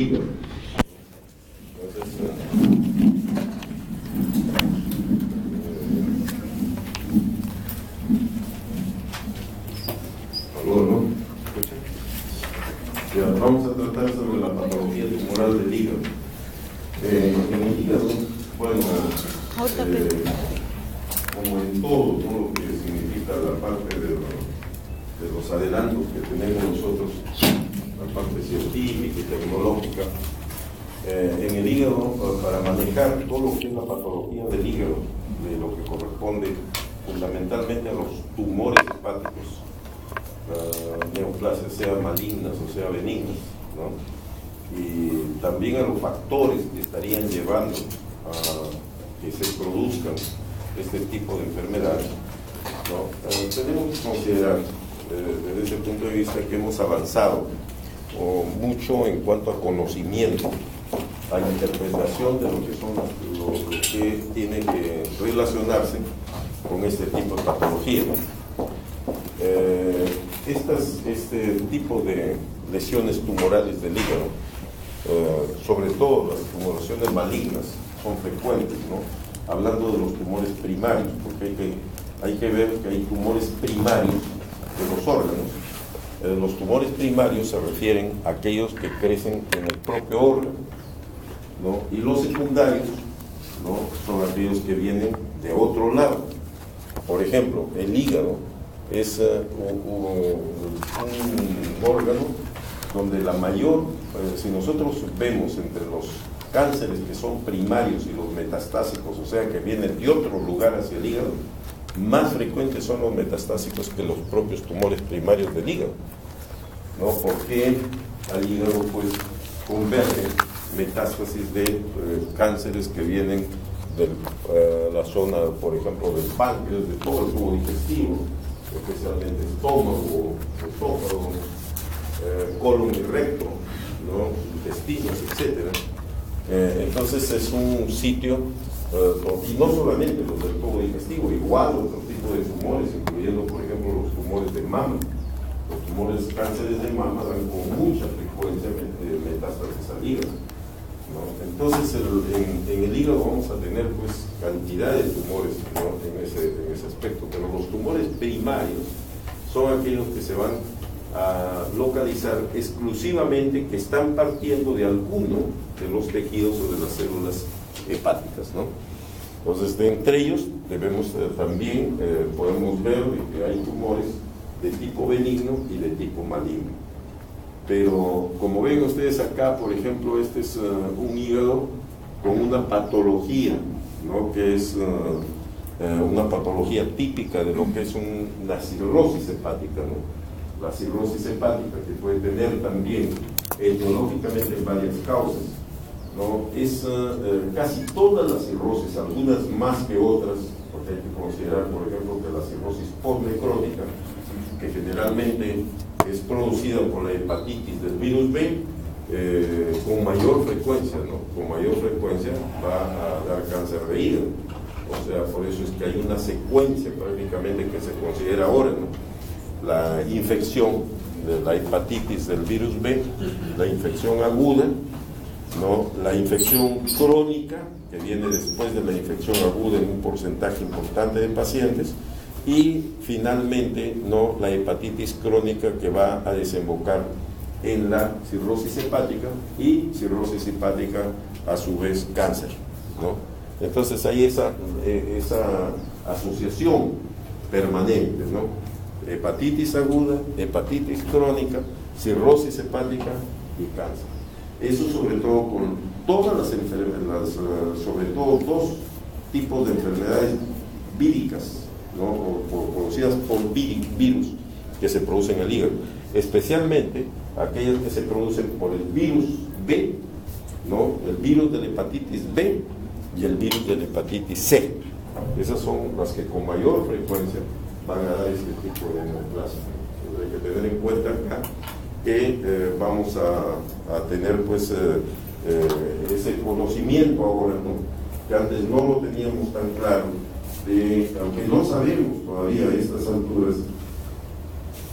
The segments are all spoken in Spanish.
hígado. Entonces, ¿no? Ya, vamos a tratar sobre la patología tumoral del hígado. En el hígado, bueno, como en todo lo que significa la parte de los adelantos que tenemos nosotros, la parte científica y tecnológica, en el hígado, para manejar todo lo que es la patología del hígado, de lo que corresponde fundamentalmente a los tumores hepáticos, neoplasias, sean malignas o sean benignas, ¿no? Y también a los factores que estarían llevando a que se produzcan este tipo de enfermedades, ¿no? Tenemos que considerar desde ese punto de vista que hemos avanzado mucho en cuanto a conocimiento, a interpretación de lo que son lo que tiene que relacionarse con este tipo de patología, ¿no? Este tipo de lesiones tumorales del hígado, sobre todo las tumoraciones malignas, son frecuentes, ¿no? Hablando de los tumores primarios, porque hay que ver que hay tumores primarios de los órganos. Los tumores primarios se refieren a aquellos que crecen en el propio órgano, ¿no? Y los secundarios, ¿no? Son aquellos que vienen de otro lado. Por ejemplo, el hígado es un órgano donde la mayor, si nosotros vemos entre los cánceres que son primarios y los metastásicos, o sea que vienen de otro lugar hacia el hígado, más frecuentes son los metastásicos que los propios tumores primarios del hígado, ¿no? Porque al hígado pues convergen metástasis de cánceres que vienen de la zona, por ejemplo, del páncreas, de todo el tubo digestivo, especialmente estómago, esófago, colon y recto, ¿no? Intestinos, etc. Entonces es un sitio, y no solamente los del tubo digestivo, igual otros tipos de tumores, incluyendo, por ejemplo, los tumores de mama. Los tumores cánceres de mama dan con mucha frecuencia metástasis al hígado, ¿no? Entonces en el hígado vamos a tener pues cantidad de tumores, ¿no? en ese aspecto, pero los tumores primarios son aquellos que se van a localizar exclusivamente, que están partiendo de alguno de los tejidos o de las células hepáticas, ¿no? Entonces entre ellos debemos también podemos ver que hay tumores de tipo benigno y de tipo maligno. Pero como ven ustedes acá, por ejemplo, este es un hígado con una patología, ¿no? Que es una patología típica de lo que es una cirrosis hepática, ¿no? La cirrosis hepática, que puede tener también etiológicamente varias causas, ¿no? Es casi todas las cirrosis, algunas más que otras, porque hay que considerar, por ejemplo, que la cirrosis postnecrótica, que generalmente es producida por la hepatitis del virus B, con mayor frecuencia, ¿no? Con mayor frecuencia va a dar cáncer de hígado. O sea, por eso es que hay una secuencia prácticamente que se considera ahora, ¿no? La infección de la hepatitis del virus B, la infección aguda, ¿no? La infección crónica, que viene después de la infección aguda en un porcentaje importante de pacientes, y finalmente, ¿no? La hepatitis crónica, que va a desembocar en la cirrosis hepática, y cirrosis hepática a su vez cáncer, ¿no? Entonces hay esa asociación permanente, ¿no? Hepatitis aguda, hepatitis crónica, cirrosis hepática y cáncer. Eso sobre todo con todas las enfermedades, sobre todo dos tipos de enfermedades víricas, ¿no? O conocidas por virus, que se producen en el hígado, especialmente aquellas que se producen por el virus B, ¿no? El virus de la hepatitis B y el virus de la hepatitis C. Esas son las que con mayor frecuencia van a dar este tipo de neoplasia. Entonces hay que tener en cuenta acá que vamos a tener pues ese conocimiento ahora, ¿no? Que antes no lo teníamos tan claro, aunque no sabemos todavía a estas alturas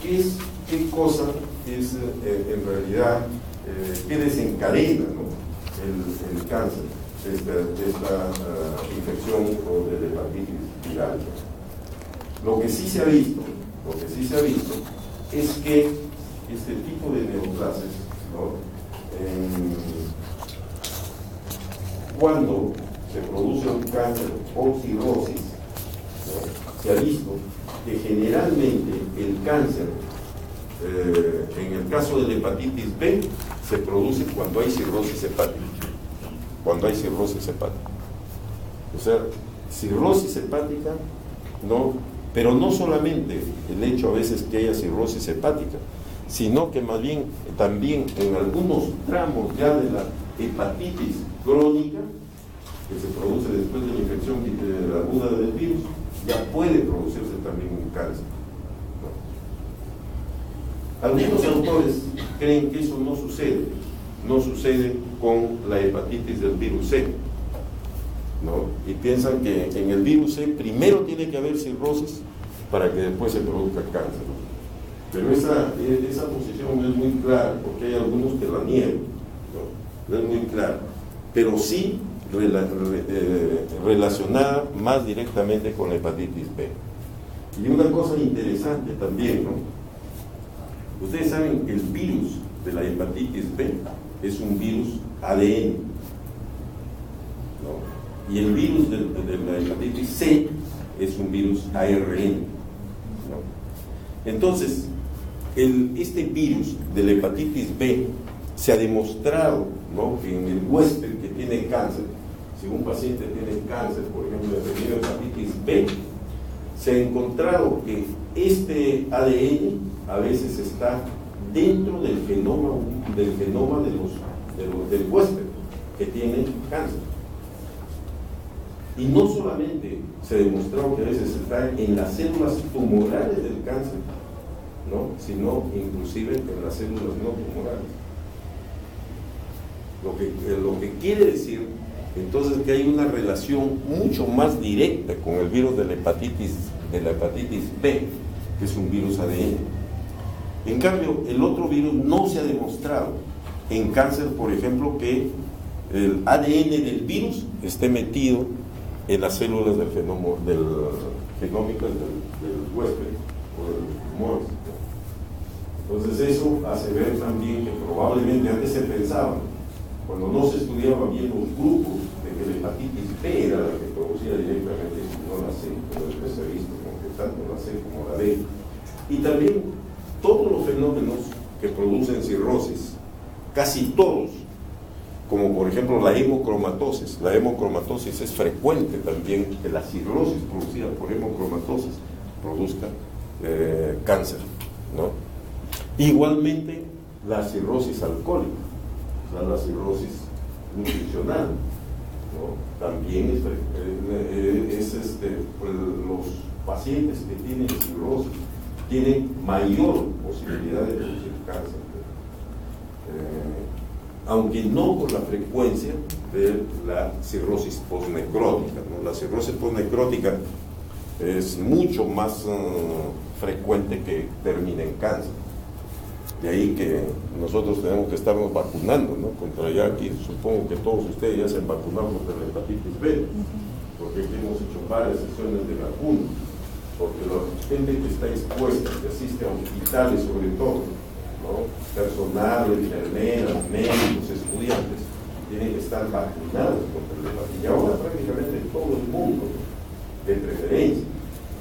qué cosa es en realidad qué desencadena, ¿no?, el cáncer, esta infección o de hepatitis viral. Lo que sí se ha visto es que este tipo de neoplasias, ¿no?, cuando se produce un cáncer o cirrosis, ¿no?, se ha visto que generalmente el cáncer, en el caso de la hepatitis B, se produce cuando hay cirrosis hepática. O sea, cirrosis hepática, ¿no? Pero no solamente el hecho a veces que haya cirrosis hepática, sino que más bien también en algunos tramos ya de la hepatitis crónica, que se produce después de la infección aguda del virus, ya puede producirse también un cáncer, ¿no? Algunos autores creen que eso no sucede con la hepatitis del virus C, ¿no? Y piensan que en el virus C primero tiene que haber cirrosis para que después se produzca cáncer, ¿no? Pero esa posición no es muy clara, porque hay algunos que la niegan, ¿no? No es muy clara, pero sí relacionada más directamente con la hepatitis B. Y una cosa interesante también, ¿no? Ustedes saben que el virus de la hepatitis B es un virus ADN, ¿no? Y el virus de la hepatitis C es un virus ARN, ¿no? Entonces, este virus de la hepatitis B se ha demostrado, ¿no?, que en el huésped que tiene cáncer, si un paciente tiene cáncer, por ejemplo, de hepatitis B, se ha encontrado que este ADN a veces está dentro del genoma del huésped que tiene cáncer. Y no solamente se demostró que a veces está en las células tumorales del cáncer, ¿no?, sino inclusive en las células no tumorales. Lo que quiere decir entonces que hay una relación mucho más directa con el virus de la hepatitis B, que es un virus ADN. En cambio, el otro virus no se ha demostrado en cáncer, por ejemplo, que el ADN del virus esté metido en las células genómicas del huésped o del tumor. Entonces eso hace ver también que probablemente antes se pensaba, cuando no se estudiaban bien los grupos, de que la hepatitis B era la que producía directamente, no la C, pero después se ha visto que tanto la C como la D. Y también todos los fenómenos que producen cirrosis, casi todos, como por ejemplo la hemocromatosis. La hemocromatosis es frecuente también, que la cirrosis producida por hemocromatosis produzca cáncer, ¿no? Igualmente la cirrosis alcohólica, o sea, la cirrosis nutricional, ¿no?, también pues, los pacientes que tienen cirrosis tienen mayor posibilidad de producir cáncer, aunque no por la frecuencia de la cirrosis postnecrótica, ¿no? La cirrosis postnecrótica es mucho más frecuente que termine en cáncer. De ahí que nosotros tenemos que estarnos vacunando, ¿no?, contra ya aquí, supongo que todos ustedes ya se han vacunado contra la hepatitis B, porque aquí hemos hecho varias sesiones de vacunas, porque la gente que está expuesta, que asiste a hospitales sobre todo, ¿no?, personal, enfermeras, médicos, estudiantes, tienen que estar vacunados contra la hepatitis. Y ahora prácticamente todo el mundo, de preferencia,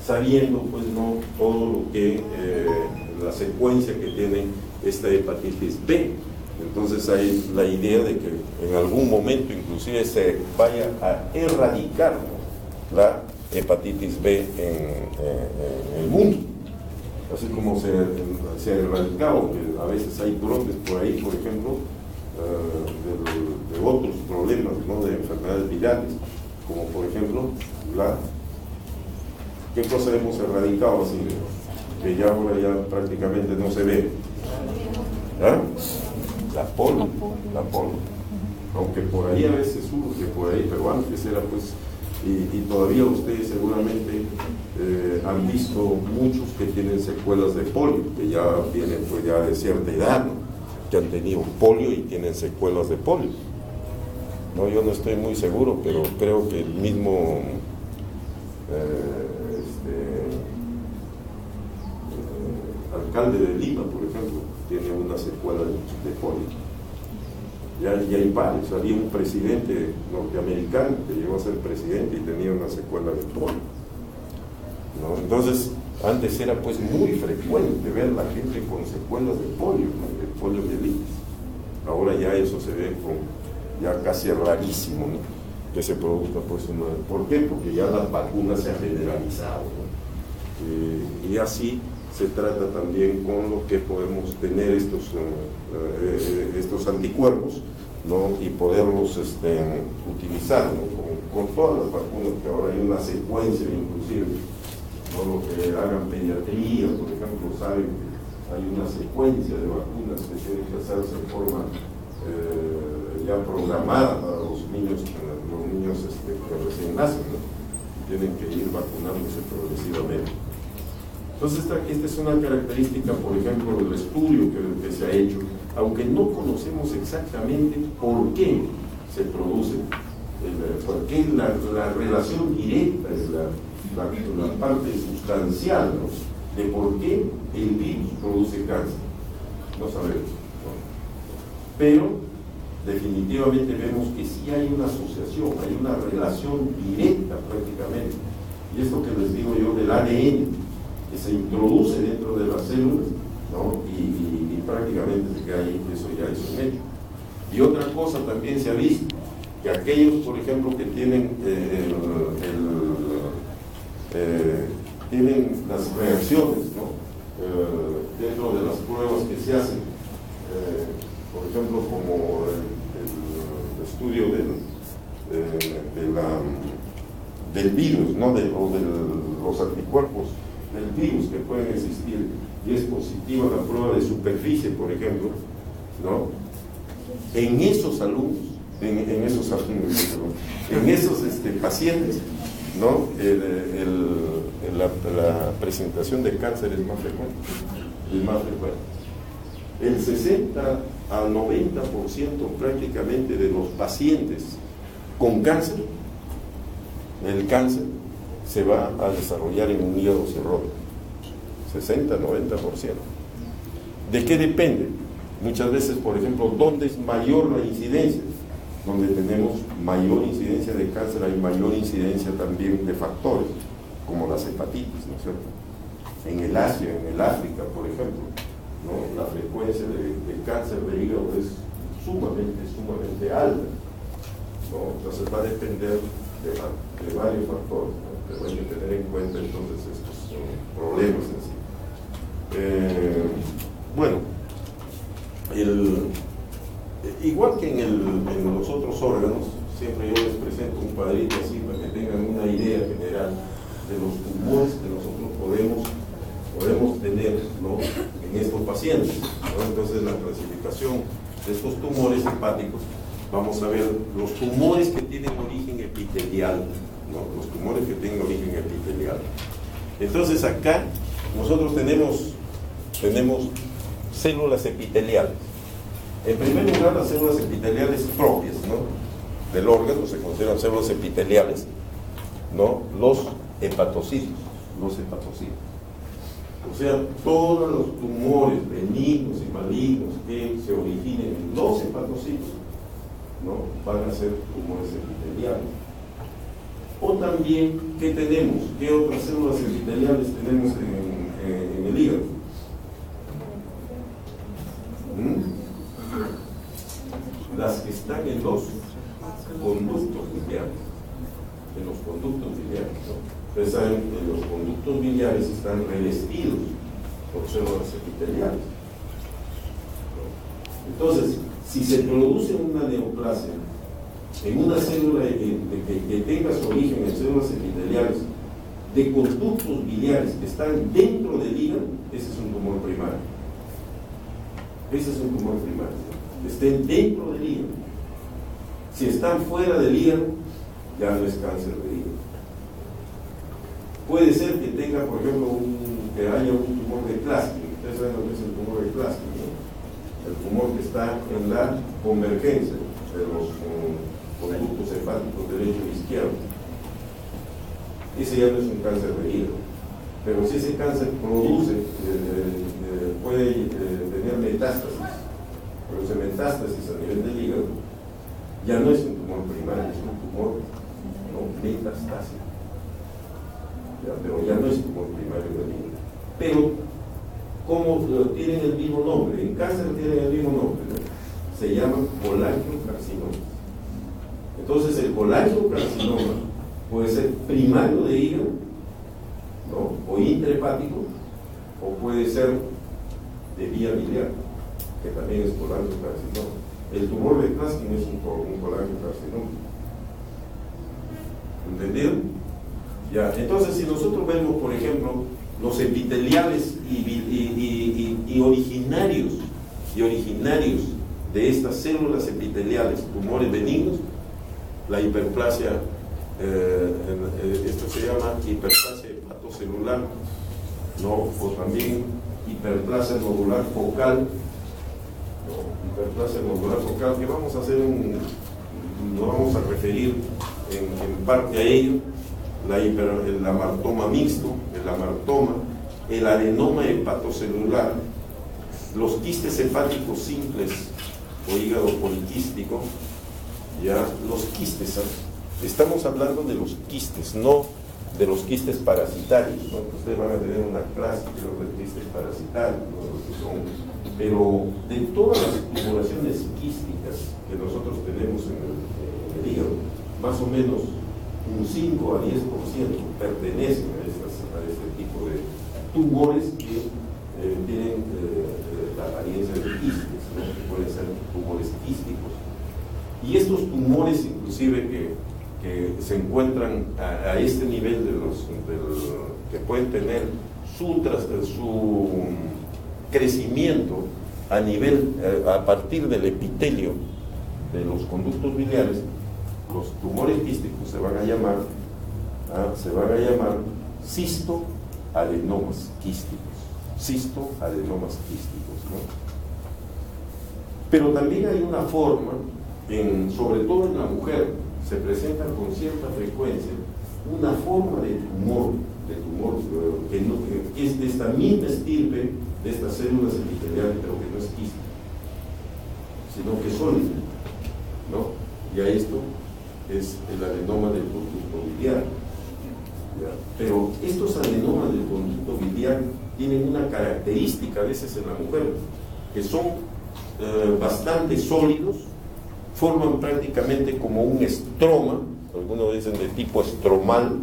sabiendo pues no todo lo que la secuencia que tiene esta hepatitis B. Entonces hay la idea de que en algún momento inclusive se vaya a erradicar, ¿no?, la hepatitis B en el mundo, así como se ha erradicado, que a veces hay brotes por ahí, por ejemplo, de otros problemas, ¿no?, de enfermedades virales, como por ejemplo ¿qué cosa hemos erradicado así, que ya ahora ya prácticamente no se ve? ¿Ah? La polio, aunque por ahí a veces surge por ahí, pero antes era pues, y todavía ustedes seguramente han visto muchos que tienen secuelas de polio, que ya vienen pues ya de cierta edad, ¿no?, que han tenido polio y tienen secuelas de polio. No, yo no estoy muy seguro, pero creo que el mismo alcalde de Lima, por ejemplo, tiene una secuela de polio. Ya hay varios. Había un presidente norteamericano que llegó a ser presidente y tenía una secuela de polio, ¿no? Entonces, antes era pues muy frecuente ver a la gente con secuelas de polio, ¿no? De poliomielitis. Ahora ya eso se ve ya casi rarísimo, ¿no? Que se produzca pues una... ¿Por qué? Porque ya las vacunas se han generalizado, ¿no? Y así se trata también con lo que podemos tener estos anticuerpos, ¿no? Y poderlos utilizar, ¿no? Con todas las vacunas, que ahora hay una secuencia inclusive, ¿no? Lo que hagan pediatría, por ejemplo, saben que hay una secuencia de vacunas que tienen que hacerse de forma ya programada para los niños que recién nacen, ¿no? Tienen que ir vacunándose progresivamente. Entonces, esta es una característica, por ejemplo, del estudio que se ha hecho, aunque no conocemos exactamente por qué se produce, por qué la relación directa es la parte sustancial, ¿no? De por qué el virus produce cáncer. No sabemos, ¿no? Pero definitivamente vemos que sí hay una asociación, hay una relación directa prácticamente. Y esto que les digo yo del ADN, que se introduce dentro de las células, ¿no? y prácticamente se queda ahí, eso ya es un hecho. Y otra cosa también se ha visto, que aquellos, por ejemplo, que tienen tienen las reacciones, ¿no? Dentro de las pruebas que se hacen, por ejemplo, como el estudio del virus, ¿no? O de los anticuerpos del virus que pueden existir, y es positiva la prueba de superficie, por ejemplo, ¿no? En esos alumnos, en esos pacientes, ¿no? La presentación de cáncer es más frecuente, El 60 al 90% prácticamente de los pacientes con cáncer, el cáncer se va a desarrollar en un hígado cirrótico. 60, 90%. ¿De qué depende? Muchas veces, por ejemplo, ¿dónde es mayor la incidencia? Donde tenemos mayor incidencia de cáncer, hay mayor incidencia también de factores, como las hepatitis, ¿no es cierto? En el Asia, en el África, por ejemplo, ¿no? La frecuencia de cáncer de hígado es sumamente alta, ¿no? Entonces va a depender de varios factores, ¿no? Pero hay que tener en cuenta entonces estos problemas en sí. Bueno, igual que en los otros órganos, siempre yo les presento un cuadrito así para que tengan una idea general de los tumores que nosotros podemos tener, ¿no? En estos pacientes, ¿no? Entonces, la clasificación de estos tumores hepáticos, vamos a ver los tumores que tienen origen epitelial, ¿no? Los tumores que tienen origen epitelial. Entonces, acá nosotros tenemos células epiteliales. En primer lugar, las células epiteliales propias, ¿no? Del órgano se consideran células epiteliales, ¿no? Los hepatocitos. O sea, todos los tumores benignos y malignos que se originen en los hepatocitos, ¿no? Van a ser tumores epiteliales. O también, ¿qué tenemos? ¿Qué otras células epiteliales tenemos en el hígado? Las que están en los conductos biliares. ¿No? Ustedes saben que los conductos biliares están revestidos por células epiteliales. Entonces, si se produce una neoplasia en una célula que tenga su origen en células epiteliales de conductos biliares que están dentro del hígado, ese es un tumor primario. Estén dentro del hígado. Si están fuera del hígado, ya no es cáncer de hígado. Puede ser que tenga, por ejemplo, que haya un tumor de Klatskin. Ustedes saben lo que es el tumor de Klatskin, ¿no? el tumor que está en la convergencia de los conductos hepáticos derecho e izquierdo. Ese ya no es un cáncer de hígado. Pero si ese cáncer produce, puede tener metástasis, produce metástasis a nivel del hígado, ya no es un tumor primario, es un tumor metastásico. Pero ya no es tumor primario del hígado. Pero, ¿cómo tienen el mismo nombre? En cáncer tienen el mismo nombre, ¿no? Se llaman colangiocarcinoma. Entonces, el colangiocarcinoma puede ser primario de hígado, ¿no? O intrahepático, o puede ser de vía biliar, que también es colangiocarcinoma. El tumor de Klatskin es un colangiocarcinoma. ¿Entendido? Ya, entonces, si nosotros vemos, por ejemplo, los epiteliales y originarios de estas células epiteliales, tumores benignos, la hiperplasia, esto se llama hiperplasia hepatocelular, ¿no? O también hiperplasia nodular focal, ¿no? Hiperplasia nodular focal, que vamos a hacer nos vamos a referir en parte a ello. El amartoma mixto, el amartoma, el adenoma hepatocelular, los quistes hepáticos simples o hígado poliquístico, ya, los quistes, estamos hablando de los quistes, no de los quistes parasitarios, ¿no? Ustedes van a tener una clase de los quistes parasitarios, ¿no? Pero de todas las tumoraciones quísticas que nosotros tenemos en el hígado, más o menos un 5 a 10% pertenecen a este tipo de tumores que tienen la apariencia de quistes, ¿no? Que pueden ser tumores quísticos. Y estos tumores, inclusive, que se encuentran a este nivel que pueden tener su crecimiento a nivel, a partir del epitelio de los conductos biliares, los tumores quísticos se van a llamar cistoadenomas quísticos, ¿no? Pero también hay una forma, sobre todo en la mujer, se presenta con cierta frecuencia una forma de tumor que es de esta misma estirpe de estas células epiteliales, pero que no es quística, sino que es sólida, ¿no? Y a esto es el adenoma del conducto biliar. Pero estos adenomas del conducto biliar tienen una característica a veces en la mujer, que son bastante sólidos, forman prácticamente como un estroma, algunos dicen de tipo estromal,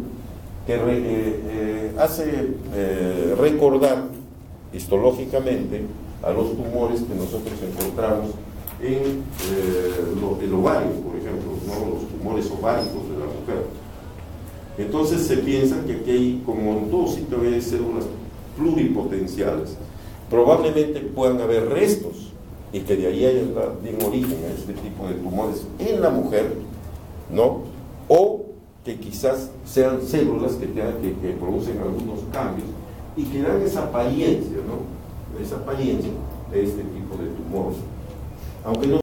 que hace recordar histológicamente a los tumores que nosotros encontramos en el ovario, por ejemplo, ¿no? Los tumores ováricos de la mujer. Entonces se piensa que aquí hay, como en todo sitio hay células pluripotenciales, probablemente puedan haber restos y que de ahí haya bien origen a este tipo de tumores en la mujer, ¿no? O que quizás sean células que producen algunos cambios y que dan esa apariencia, ¿no? Esa apariencia de este tipo de tumores. Aunque no